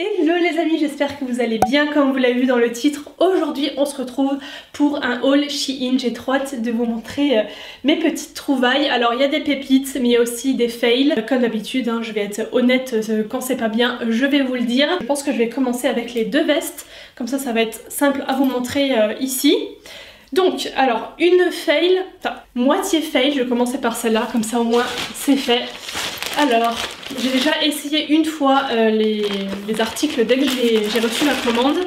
Hello les amis, j'espère que vous allez bien comme vous l'avez vu dans le titre. Aujourd'hui on se retrouve pour un haul Shein. J'ai trop hâte de vous montrer mes petites trouvailles. Alors il y a des pépites mais il y a aussi des fails. Comme d'habitude, je vais être honnête, quand c'est pas bien je vais vous le dire. Je pense que je vais commencer avec les deux vestes, comme ça va être simple à vous montrer ici. Donc, alors, une fail, enfin, moitié fail, je vais commencer par celle-là, comme ça au moins c'est fait. Alors, j'ai déjà essayé une fois les articles dès que j'ai reçu la commande.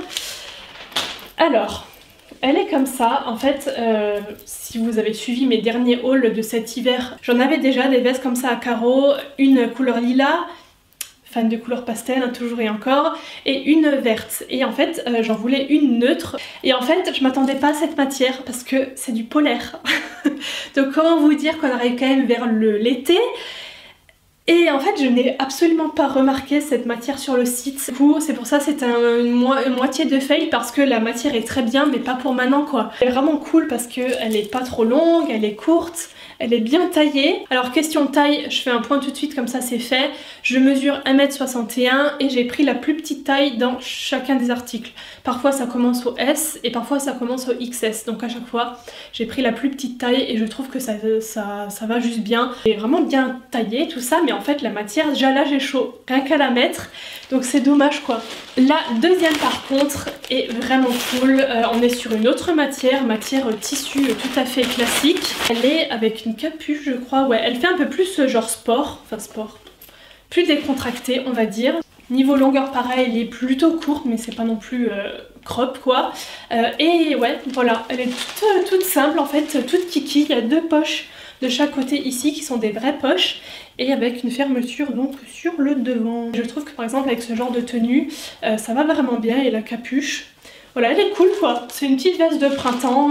Alors, elle est comme ça. En fait, si vous avez suivi mes derniers hauls de cet hiver, j'en avais déjà des vestes comme ça à carreaux, une couleur lilas, fan de couleur pastel, toujours et encore, et une verte. Et en fait, j'en voulais une neutre. Et en fait, je m'attendais pas à cette matière parce que c'est du polaire. Donc comment vous dire qu'on arrive quand même vers l'été. Et en fait, je n'ai absolument pas remarqué cette matière sur le site. Du coup, c'est pour ça que c'est une moitié de fail parce que la matière est très bien, mais pas pour maintenant quoi. Elle est vraiment cool parce qu'elle est pas trop longue, elle est courte. Elle est bien taillée. Alors question taille, je fais un point tout de suite comme ça c'est fait. Je mesure 1m61 et j'ai pris la plus petite taille dans chacun des articles. Parfois ça commence au S et parfois ça commence au XS. Donc à chaque fois j'ai pris la plus petite taille et je trouve que ça va juste bien. C'est vraiment bien taillé tout ça, mais en fait la matière, déjà là j'ai chaud rien qu'à la mettre. Donc c'est dommage quoi. La deuxième par contre est vraiment cool. On est sur une autre matière tissu tout à fait classique. Elle est avec une capuche je crois, ouais, elle fait un peu plus genre sport, enfin sport, plus décontractée on va dire. Niveau longueur pareil, elle est plutôt courte mais c'est pas non plus crop quoi. Et ouais voilà, elle est toute simple en fait, toute kiki. Il y a deux poches de chaque côté ici qui sont des vraies poches et avec une fermeture donc sur le devant. Je trouve que par exemple avec ce genre de tenue ça va vraiment bien. Et la capuche, voilà, elle est cool quoi. C'est une petite veste de printemps,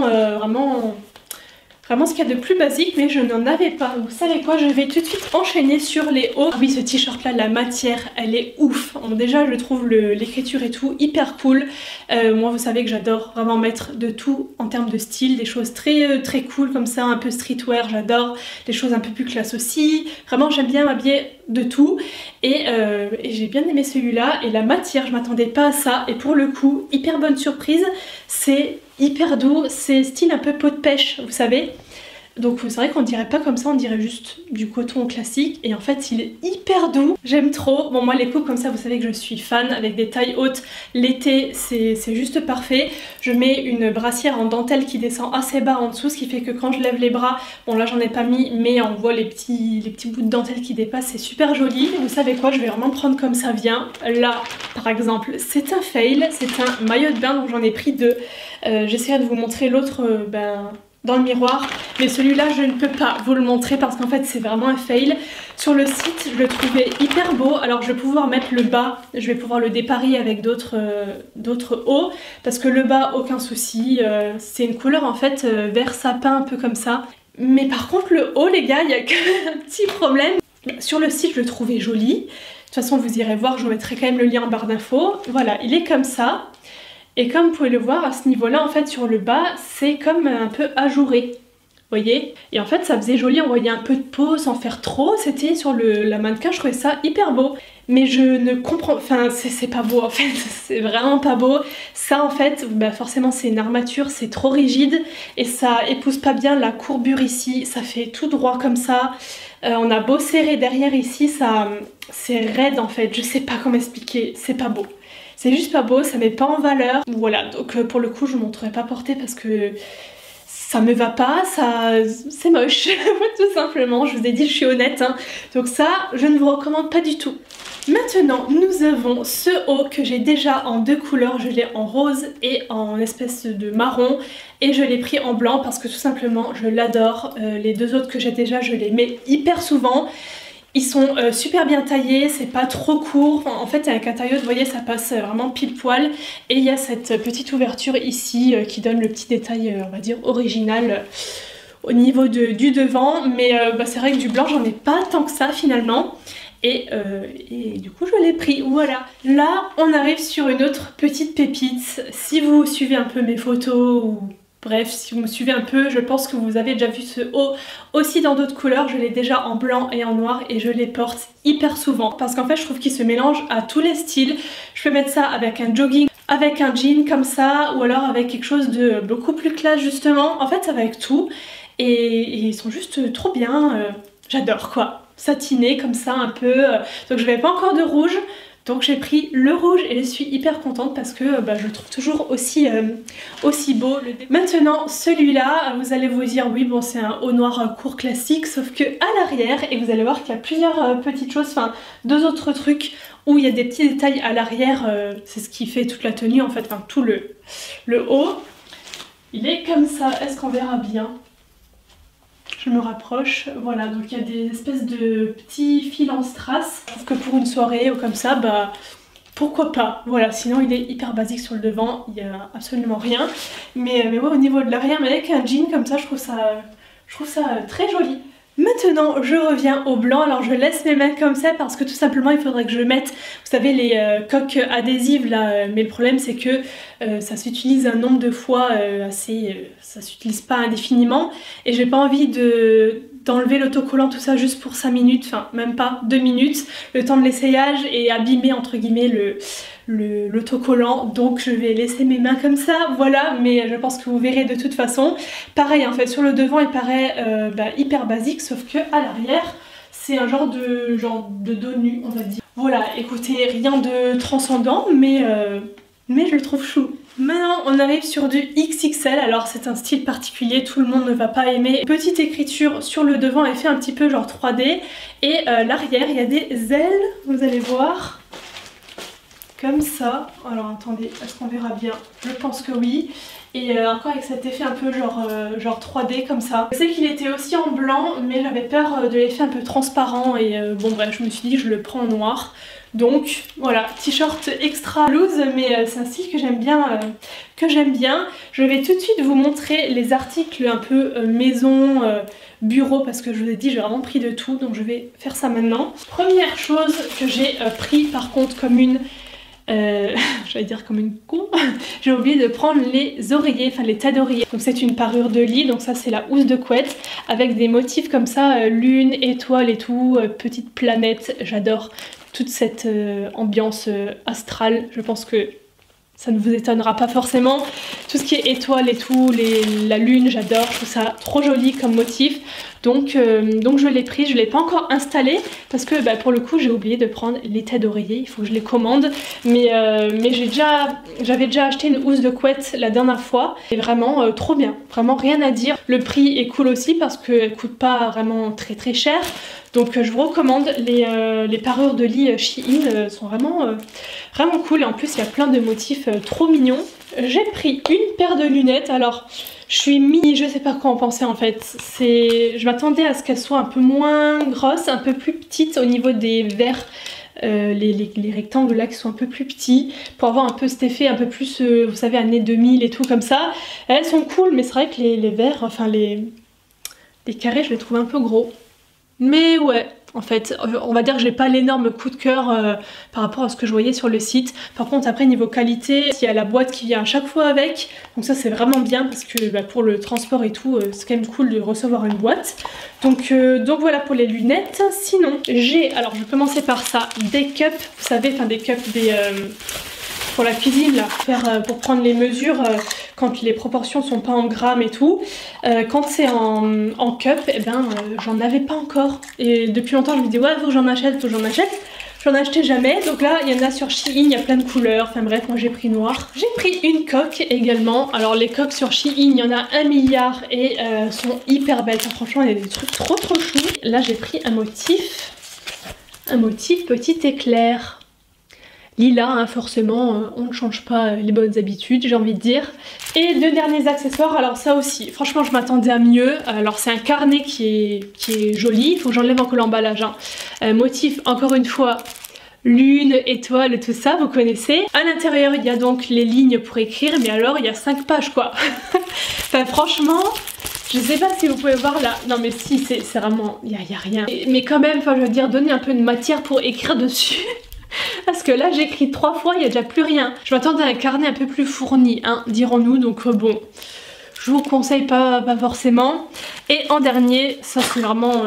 vraiment ce qu'il y a de plus basique, mais je n'en avais pas. Vous savez quoi, je vais tout de suite enchaîner sur les hauts. Ah oui, ce t-shirt là, la matière, elle est ouf. Bon, déjà, je trouve l'écriture et tout hyper cool. Moi, vous savez que j'adore vraiment mettre de tout en termes de style, des choses très cool comme ça, un peu streetwear, j'adore. Des choses un peu plus classe aussi. Vraiment, j'aime bien m'habiller de tout. Et j'ai bien aimé celui-là. Et la matière, je m'attendais pas à ça. Et pour le coup, hyper bonne surprise. C'est hyper doux, c'est style un peu peau de pêche, vous savez. Donc c'est vrai qu'on dirait pas comme ça, on dirait juste du coton classique. Et en fait il est hyper doux, j'aime trop. Bon moi les coupes comme ça vous savez que je suis fan, avec des tailles hautes. L'été c'est juste parfait. Je mets une brassière en dentelle qui descend assez bas en dessous, ce qui fait que quand je lève les bras, bon là j'en ai pas mis mais on voit les petits bouts de dentelle qui dépassent, c'est super joli. Et vous savez quoi, je vais vraiment prendre comme ça vient. Là par exemple c'est un fail, c'est un maillot de bain donc j'en ai pris deux. J'essaierai de vous montrer l'autre dans le miroir, mais celui-là je ne peux pas vous le montrer parce qu'en fait c'est vraiment un fail. Sur le site je le trouvais hyper beau. Alors je vais pouvoir mettre le bas, je vais pouvoir le déparer avec d'autres hauts parce que le bas aucun souci, c'est une couleur en fait vert sapin un peu comme ça. Mais par contre le haut les gars, il y a un petit problème. Sur le site je le trouvais joli, de toute façon vous irez voir, je vous mettrai quand même le lien en barre d'infos. Voilà, il est comme ça. Et comme vous pouvez le voir à ce niveau là en fait sur le bas c'est comme un peu ajouré, voyez. Et en fait ça faisait joli, on voyait un peu de peau sans faire trop, c'était sur la mannequin, je trouvais ça hyper beau. Mais je ne comprends, enfin c'est pas beau en fait, c'est vraiment pas beau. Ça en fait, forcément c'est une armature, c'est trop rigide et ça épouse pas bien la courbure ici, ça fait tout droit comme ça. On a beau serrer derrière ici, c'est raide en fait, je sais pas comment expliquer, c'est pas beau. C'est juste pas beau, ça met pas en valeur. Voilà, donc pour le coup je ne montrerai pas porter parce que ça me va pas, c'est moche, tout simplement. Je vous ai dit, je suis honnête, donc ça je ne vous recommande pas du tout. Maintenant nous avons ce haut que j'ai déjà en deux couleurs, je l'ai en rose et en espèce de marron et je l'ai pris en blanc parce que tout simplement je l'adore. Les deux autres que j'ai déjà je les mets hyper souvent. Ils sont super bien taillés, c'est pas trop court. En fait avec un tailleur, vous voyez, ça passe vraiment pile poil. Et il y a cette petite ouverture ici qui donne le petit détail, on va dire, original au niveau du devant. Mais c'est vrai que du blanc, j'en ai pas tant que ça finalement. Et du coup je l'ai pris, voilà. Là on arrive sur une autre petite pépite. Si vous suivez un peu mes photos ou Bref, si vous me suivez un peu, je pense que vous avez déjà vu ce haut aussi dans d'autres couleurs. Je l'ai déjà en blanc et en noir et je les porte hyper souvent parce qu'en fait je trouve qu'il se mélange à tous les styles. Je peux mettre ça avec un jogging, avec un jean comme ça, ou alors avec quelque chose de beaucoup plus classe justement. En fait ça va avec tout et ils sont juste trop bien. J'adore quoi. Satinés comme ça un peu. Donc je n'avais pas encore de rouge. Donc j'ai pris le rouge et je suis hyper contente parce que je le trouve toujours aussi beau. Maintenant celui-là, vous allez vous dire oui bon c'est un haut noir court classique, sauf que à l'arrière, et vous allez voir qu'il y a plusieurs petites choses, enfin deux autres trucs où il y a des petits détails à l'arrière, c'est ce qui fait toute la tenue en fait, enfin tout le haut. Il est comme ça, est-ce qu'on verra bien ? Je me rapproche, voilà, donc il y a des espèces de petits fils en strass. Je trouve que pour une soirée ou comme ça, pourquoi pas. Voilà, sinon il est hyper basique sur le devant, il n'y a absolument rien. Mais ouais, au niveau de l'arrière, mais avec un jean comme ça, je trouve ça très joli. Maintenant je reviens au blanc, alors je laisse mes mains comme ça parce que tout simplement il faudrait que je mette, vous savez les coques adhésives là, mais le problème c'est que ça s'utilise un nombre de fois ça s'utilise pas indéfiniment et j'ai pas envie d'enlever l'autocollant tout ça juste pour 5 minutes, enfin même pas 2 minutes, le temps de l'essayage et abîmer entre guillemets l'autocollant, donc je vais laisser mes mains comme ça, voilà, mais je pense que vous verrez de toute façon. Pareil en fait, sur le devant il paraît hyper basique, sauf que à l'arrière c'est un genre de dos nu on va dire. Voilà, écoutez, rien de transcendant, mais je le trouve chou. Maintenant on arrive sur du XXL, alors c'est un style particulier, tout le monde ne va pas aimer. Petite écriture sur le devant, elle fait un petit peu genre 3D, et l'arrière il y a des ailes, vous allez voir. Comme ça, alors attendez, est-ce qu'on verra bien? Je pense que oui. Et encore avec cet effet un peu genre 3D comme ça. Je sais qu'il était aussi en blanc, mais j'avais peur de l'effet un peu transparent et bon bref, je me suis dit je le prends en noir. Donc voilà, t-shirt extra loose, mais c'est un style que j'aime bien, Je vais tout de suite vous montrer les articles un peu maison, bureau, parce que je vous ai dit j'ai vraiment pris de tout, donc je vais faire ça maintenant. Première chose que j'ai pris par contre comme une... j'allais dire comme une con, j'ai oublié de prendre les oreillers, enfin les tas d'oreillers. Donc c'est une parure de lit, donc ça c'est la housse de couette avec des motifs comme ça, lune, étoile et tout, petite planète. J'adore toute cette ambiance astrale, je pense que ça ne vous étonnera pas forcément. Tout ce qui est étoile et tout, la lune, j'adore, je trouve ça trop joli comme motif. Donc je l'ai pris, je ne l'ai pas encore installé parce que pour le coup j'ai oublié de prendre les têtes d'oreiller, il faut que je les commande. Mais j'avais déjà acheté une housse de couette la dernière fois et vraiment trop bien, vraiment rien à dire. Le prix est cool aussi parce qu'elle ne coûte pas vraiment très très cher. Donc je vous recommande, les parures de lit Shein sont vraiment cool et en plus il y a plein de motifs trop mignons. J'ai pris une paire de lunettes, alors je suis je sais pas quoi en penser en fait. Je m'attendais à ce qu'elles soient un peu moins grosses, un peu plus petites au niveau des verres, les rectangles là qui sont un peu plus petits, pour avoir un peu cet effet un peu plus, vous savez, années 2000 et tout comme ça. Elles sont cool, mais c'est vrai que les verres, enfin les carrés, je les trouve un peu gros. Mais ouais, en fait, on va dire que j'ai pas l'énorme coup de cœur par rapport à ce que je voyais sur le site. Par contre, après, niveau qualité, il y a la boîte qui vient à chaque fois avec. Donc ça, c'est vraiment bien parce que pour le transport et tout, c'est quand même cool de recevoir une boîte. Donc voilà pour les lunettes. Sinon, alors je vais commencer par ça, des cups, vous savez, enfin des cups, pour la cuisine là, pour prendre les mesures quand les proportions sont pas en grammes et tout. Quand c'est en cup, j'en avais pas encore et depuis longtemps je me dis ouais faut que j'en achète, j'en achetais jamais. Donc là il y en a sur Shein, il y a plein de couleurs, enfin bref, moi j'ai pris noir. J'ai pris une coque également, alors les coques sur Shein il y en a 1 milliard et sont hyper belles, enfin, franchement il y a des trucs trop choux. Là j'ai pris un motif petit éclair lilas, hein, forcément, on ne change pas les bonnes habitudes, j'ai envie de dire. Et 2 derniers accessoires, alors ça aussi, franchement je m'attendais à mieux. Alors c'est un carnet qui est joli, il faut que j'enlève encore l'emballage. Hein. Motif, encore une fois, lune, étoile, tout ça, vous connaissez. À l'intérieur, il y a donc les lignes pour écrire, mais alors il y a 5 pages quoi. Enfin franchement... Je sais pas si vous pouvez voir là, non mais si, c'est vraiment, il y a rien. Mais quand même, enfin je veux dire, donner un peu de matière pour écrire dessus. Parce que là j'écris 3 fois, il n'y a déjà plus rien. Je m'attendais à un carnet un peu plus fourni, hein, dirons-nous, donc bon. je vous conseille pas forcément. Et en dernier, ça c'est vraiment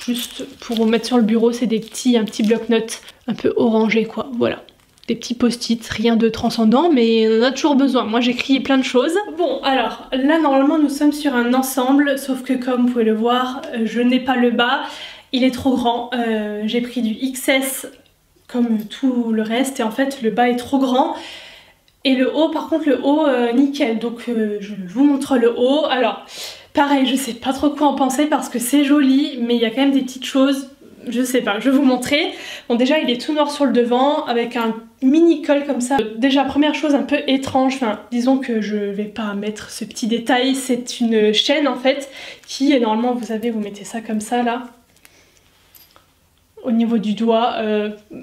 juste pour vous mettre sur le bureau, c'est un petit bloc-notes un peu orangé quoi, voilà. Des petits post-it, rien de transcendant, mais on en a toujours besoin. Moi j'écris plein de choses. Bon alors, là normalement nous sommes sur un ensemble, sauf que comme vous pouvez le voir, je n'ai pas le bas, il est trop grand. J'ai pris du XS comme tout le reste, et en fait le bas est trop grand. Et le haut, par contre le haut, nickel, donc je vous montre le haut. Alors, pareil, je sais pas trop quoi en penser parce que c'est joli, mais il y a quand même des petites choses. Je sais pas, je vais vous montrer. Bon déjà il est tout noir sur le devant avec un mini col comme ça. Déjà première chose un peu étrange, enfin disons que je vais pas mettre ce petit détail, c'est une chaîne en fait qui normalement vous savez vous mettez ça comme ça là. Au niveau du doigt,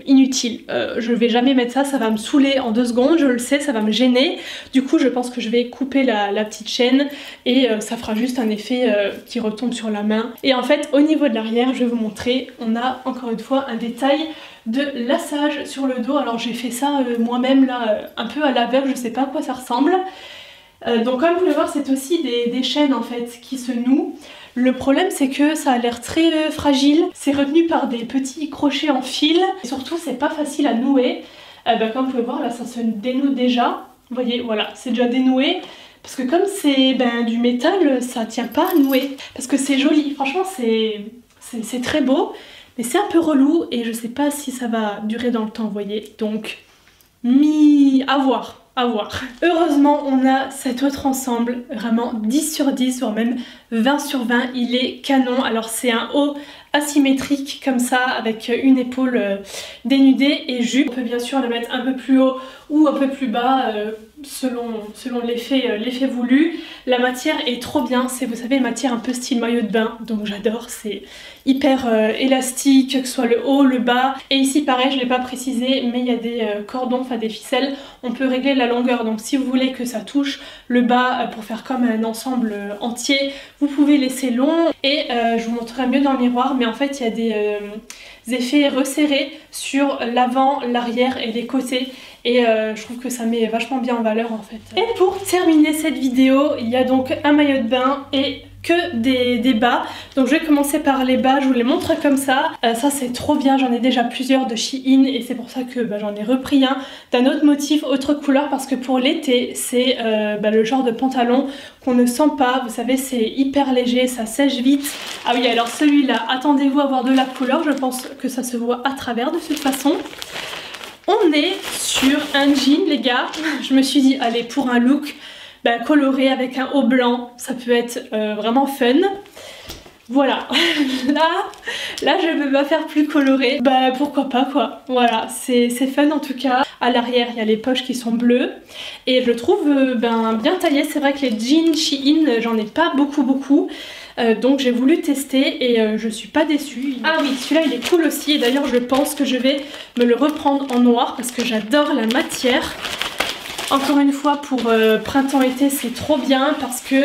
inutile. Je vais jamais mettre ça, ça va me saouler en 2 secondes, je le sais, ça va me gêner. Du coup je pense que je vais couper la petite chaîne et ça fera juste un effet qui retombe sur la main. Et en fait au niveau de l'arrière, je vais vous montrer, on a encore une fois un détail de laçage sur le dos. Alors j'ai fait ça moi-même là, un peu à l'aveugle, je sais pas à quoi ça ressemble. Donc comme vous pouvez voir, c'est aussi des chaînes en fait qui se nouent. Le problème c'est que ça a l'air très fragile, c'est retenu par des petits crochets en fil et surtout c'est pas facile à nouer. Comme vous pouvez voir là ça se dénoue déjà, vous voyez voilà c'est déjà dénoué parce que comme c'est du métal ça tient pas à nouer parce que c'est joli, franchement c'est très beau mais c'est un peu relou et je sais pas si ça va durer dans le temps vous voyez donc à voir. À voir. Heureusement on a cet autre ensemble, vraiment 10 sur 10 voire même 20 sur 20, il est canon. Alors c'est un haut asymétrique comme ça avec une épaule dénudée et jupe. On peut bien sûr le mettre un peu plus haut ou un peu plus bas selon l'effet voulu. La matière est trop bien, c'est vous savez une matière un peu style maillot de bain, donc j'adore, c'est hyper élastique, que ce soit le haut, le bas. Et ici pareil, je ne l'ai pas précisé, mais il y a des cordons, enfin des ficelles, on peut régler la longueur, donc si vous voulez que ça touche le bas pour faire comme un ensemble entier, vous pouvez laisser long. Et je vous montrerai mieux dans le miroir, mais en fait il y a des effets resserrés sur l'avant, l'arrière et les côtés. Et je trouve que ça met vachement bien en valeur en fait. Et pour terminer cette vidéo, il y a donc un maillot de bain et que des bas. Donc je vais commencer par les bas, je vous les montre comme ça. Ça c'est trop bien, j'en ai déjà plusieurs de Shein et c'est pour ça que j'en ai repris un d'un autre motif, autre couleur, parce que pour l'été c'est le genre de pantalon qu'on ne sent pas, vous savez c'est hyper léger, ça sèche vite. Ah oui alors celui-là, attendez-vous à voir de la couleur, je pense que ça se voit à travers de toute façon. On est sur un jean les gars, je me suis dit allez pour un look coloré avec un haut blanc, ça peut être vraiment fun. Voilà, là je ne peux pas faire plus coloré, pourquoi pas quoi. Voilà, c'est fun en tout cas. À l'arrière il y a les poches qui sont bleues et je trouve bien taillé. C'est vrai que les jeans Shein j'en ai pas beaucoup. Donc j'ai voulu tester et je suis pas déçue. Ah oui, celui-là il est cool aussi et d'ailleurs je pense que je vais me le reprendre en noir parce que j'adore la matière. Encore une fois pour printemps-été c'est trop bien parce que,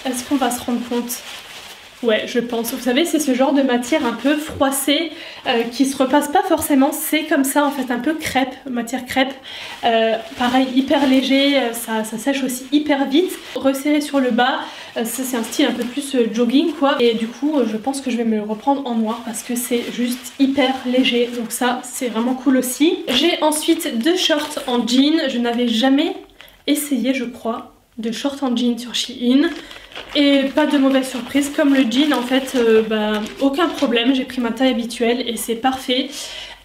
est-ce qu'on va se rendre compte? Ouais je pense, vous savez c'est ce genre de matière un peu froissée qui se repasse pas forcément, c'est comme ça en fait un peu crêpe, matière crêpe, pareil hyper léger, ça sèche aussi hyper vite, resserré sur le bas, c'est un style un peu plus jogging quoi et du coup je pense que je vais me le reprendre en noir parce que c'est juste hyper léger donc ça c'est vraiment cool aussi. J'ai ensuite 2 shorts en jean, je n'avais jamais essayé je crois de shorts en jean sur Shein. Et pas de mauvaise surprise, comme le jean en fait, aucun problème, j'ai pris ma taille habituelle et c'est parfait.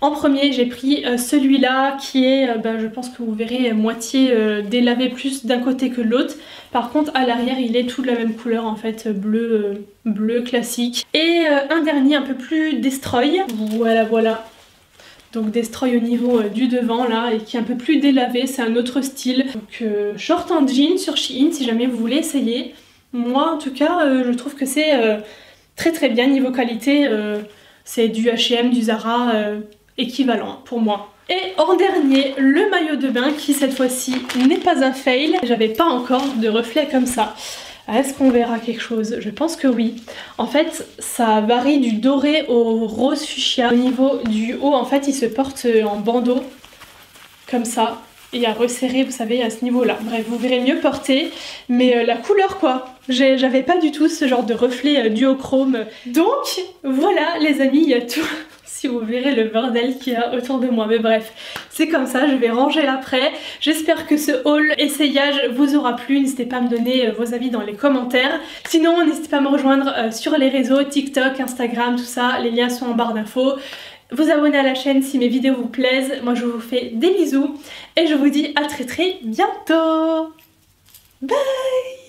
En premier j'ai pris celui-là qui est, je pense que vous verrez, moitié délavé plus d'un côté que de l'autre. Par contre à l'arrière il est tout de la même couleur en fait, bleu classique. Et un dernier un peu plus destroy, voilà. Donc destroy au niveau du devant là et qui est un peu plus délavé, c'est un autre style. Donc short en jean sur Shein si jamais vous voulez essayer. Moi en tout cas je trouve que c'est très bien niveau qualité, c'est du H&M, du Zara équivalent pour moi. Et en dernier le maillot de bain qui cette fois-ci n'est pas un fail, j'avais pas encore de reflet comme ça. Est-ce qu'on verra quelque chose? Je pense que oui. En fait ça varie du doré au rose fuchsia. Au niveau du haut en fait il se porte en bandeau comme ça. et à resserrer, vous savez, à ce niveau-là. Bref, vous verrez mieux porter, mais la couleur quoi, j'avais pas du tout ce genre de reflet duochrome. Donc voilà les amis, il y a tout... Si vous verrez le bordel qu'il y a autour de moi, mais bref, c'est comme ça, je vais ranger après. J'espère que ce haul essayage vous aura plu, n'hésitez pas à me donner vos avis dans les commentaires. Sinon, n'hésitez pas à me rejoindre sur les réseaux, TikTok, Instagram, tout ça, les liens sont en barre d'infos. Vous abonner à la chaîne si mes vidéos vous plaisent. Moi je vous fais des bisous et je vous dis à très bientôt. Bye!